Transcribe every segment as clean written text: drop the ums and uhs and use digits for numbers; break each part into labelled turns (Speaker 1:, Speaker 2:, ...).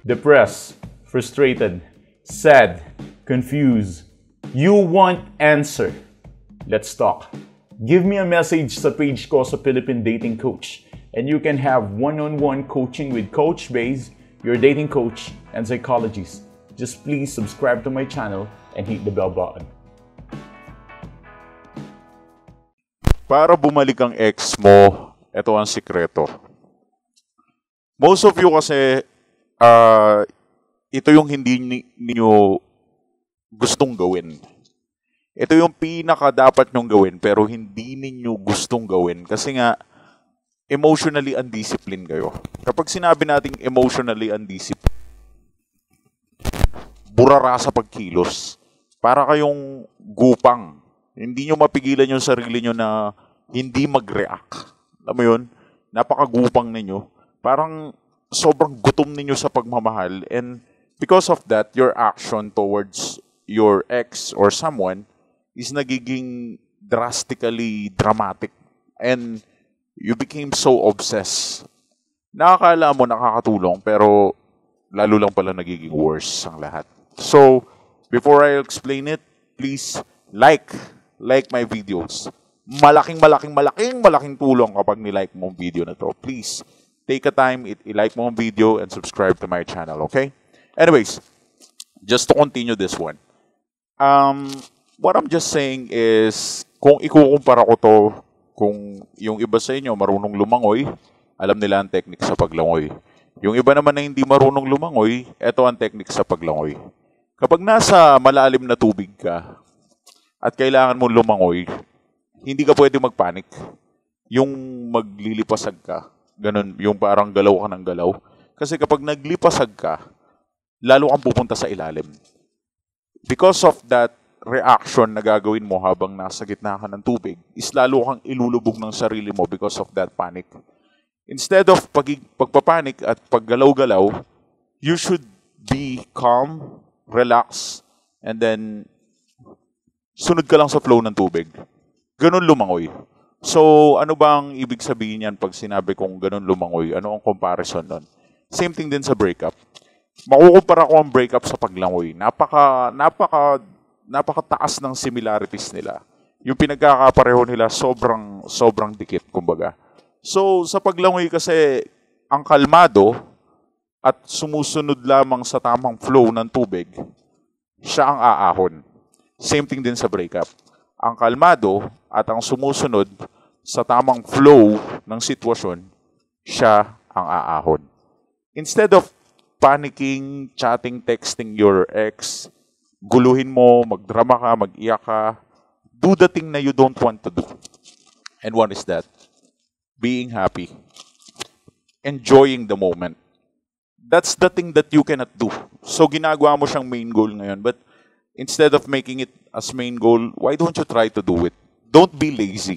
Speaker 1: Depressed, frustrated, sad, confused. You want answer. Let's talk. Give me a message sa page ko sa Philippine Dating Coach and you can have one-on-one coaching with Coach Baze, your dating coach and psychologist. Just please subscribe to my channel and hit the bell button.
Speaker 2: Para bumalik ang ex mo, ito ang sikreto. Most of you kasi, ito yung hindi niyo gustong gawin. Ito yung pinaka dapat nyong gawin pero hindi ninyo gustong gawin kasi nga emotionally undisciplined kayo. Kapag sinabi nating emotionally undisciplined, burara sa pagkilos. Para kayong gupang. Hindi nyo mapigilan yung sarili nyo na hindi mag-react. Alam mo yun? Napakagupang ninyo. Parang sobrang gutom ninyo sa pagmamahal. And because of that, your action towards your ex or someone is nagiging drastically dramatic. And you became so obsessed. Nakakala mo nakakatulong pero lalo lang pala nagiging worse ang lahat. So, before I explain it, please like my videos. Malaking tulong kapag nilike mo ang video na to. Please, take a time, i-like mo ang video and subscribe to my channel, okay? Anyways, just to continue this one. What I'm just saying is, kung ikukumpara ko to, kung yung iba sa inyo marunong lumangoy, alam nila ang technique sa paglangoy. Yung iba naman na hindi marunong lumangoy, eto ang technique sa paglangoy. Kapag nasa malalim na tubig ka, at kailangan mo lumangoy, hindi ka pwede magpanik. Yung maglilipasag ka, ganun, yung parang galaw ka ng galaw. Kasi kapag naglipasag ka, lalo kang pupunta sa ilalim. Because of that reaction na gagawin mo habang nasa gitna ka ng tubig, is lalo kang ilulubog ng sarili mo because of that panic. Instead of pagpapanik at paggalaw-galaw, you should be calm, relax, and then sunod ka lang sa flow ng tubig. Ganun lumangoy. So, ano bang ibig sabihin yan pag sinabi kong ganun lumangoy? Ano ang comparison nun? Same thing din sa breakup. Makukumpara ko ang breakup sa paglangoy. Napakataas ng similarities nila. Yung pinagkakapareho nila sobrang dikit, kumbaga. So, sa paglangoy kasi, ang kalmado at sumusunod lamang sa tamang flow ng tubig, siya ang aahon. Same thing din sa breakup. Ang kalmado at ang sumusunod sa tamang flow ng sitwasyon, siya ang aahon. Instead of panicking, chatting, texting your ex, guluhin mo, magdrama ka, mag-iyak ka, do the thing na you don't want to do. And what is that? Being happy. Enjoying the moment. That's the thing that you cannot do. So ginagawa mo siyang main goal ngayon. But instead of making it as main goal, why don't you try to do it? Don't be lazy.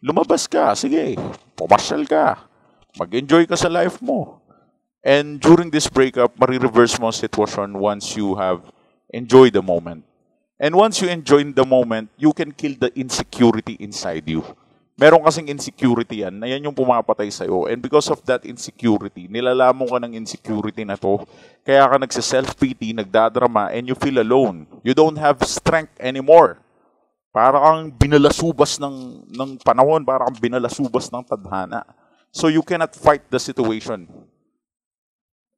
Speaker 2: Lumabas ka, sige, pumasyal ka, mag-enjoy ka sa life mo. And during this breakup, marireverse mo ang sitwasyon once you have enjoyed the moment. And once you enjoy the moment, you can kill the insecurity inside you. Meron kasing insecurity yan, na yan yung pumapatay sa'yo. And because of that insecurity, nilalamon ka ng insecurity na to, kaya ka nagsa-self-pity, nagdadrama, and you feel alone. You don't have strength anymore. Para kang binalasubas ng panahon, para kang binalasubas ng tadhana. So you cannot fight the situation.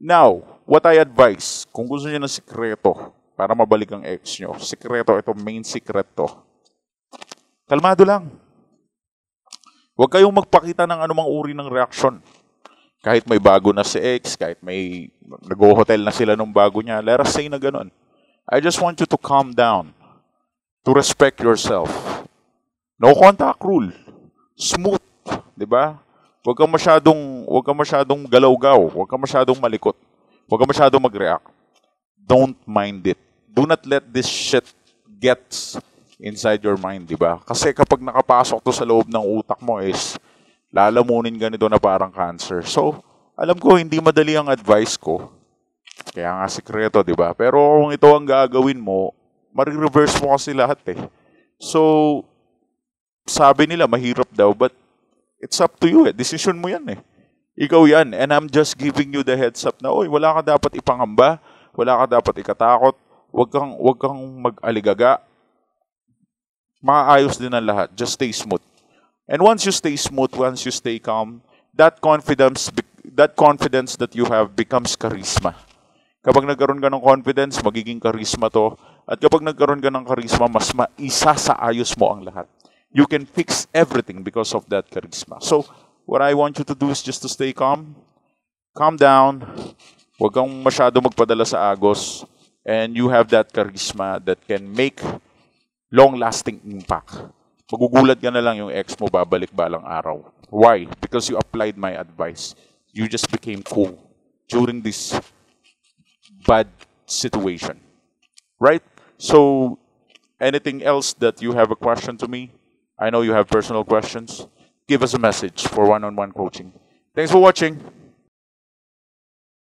Speaker 2: Now, what I advise, kung gusto niyo ng sikreto para mabalik ang ex nyo, sikreto, ito main secret to. Kalmado lang. Huwag kayong magpakita ng anumang uri ng reaksyon. Kahit may bago na si ex, kahit may nag-hotel na sila nung bago niya, let us say na ganun. I just want you to calm down. To respect yourself. No contact rule. Smooth. Diba? Huwag kang masyadong galaw-gaw. Huwag kang masyadong malikot. Huwag kang masyadong mag-react. Don't mind it. Do not let this shit get inside your mind, diba? Kasi kapag nakapasok to sa loob ng utak mo is lalamunin ganito na parang cancer. So, alam ko, hindi madali ang advice ko. Kaya nga sikreto, diba? Pero kung ito ang gagawin mo, marireverse mo kasi lahat eh. So, sabi nila mahirap daw, but it's up to you eh. Decision mo yan eh. Ikaw yan. And I'm just giving you the heads up na, oy, wala ka dapat ipangamba, wala ka dapat ikatakot, wag kang mag-aligaga. Maayos din ang lahat. Just stay smooth. And once you stay smooth, once you stay calm, that confidence that you have becomes charisma. Kapag nagkaroon ka ng confidence, magiging charisma to. At kapag nagkaroon ka ng charisma, mas maisa-sa-ayos mo ang lahat. You can fix everything because of that charisma. So, what I want you to do is just to stay calm. Calm down. Huwag kang masyado magpadala sa agos. And you have that charisma that can make long-lasting impact. Magugulat ka na lang yung ex mo babalik balang araw. Why? Because you applied my advice. You just became cool during this bad situation. Right? So, anything else that you have a question to me? I know you have personal questions. Give us a message for one-on-one coaching. Thanks for watching.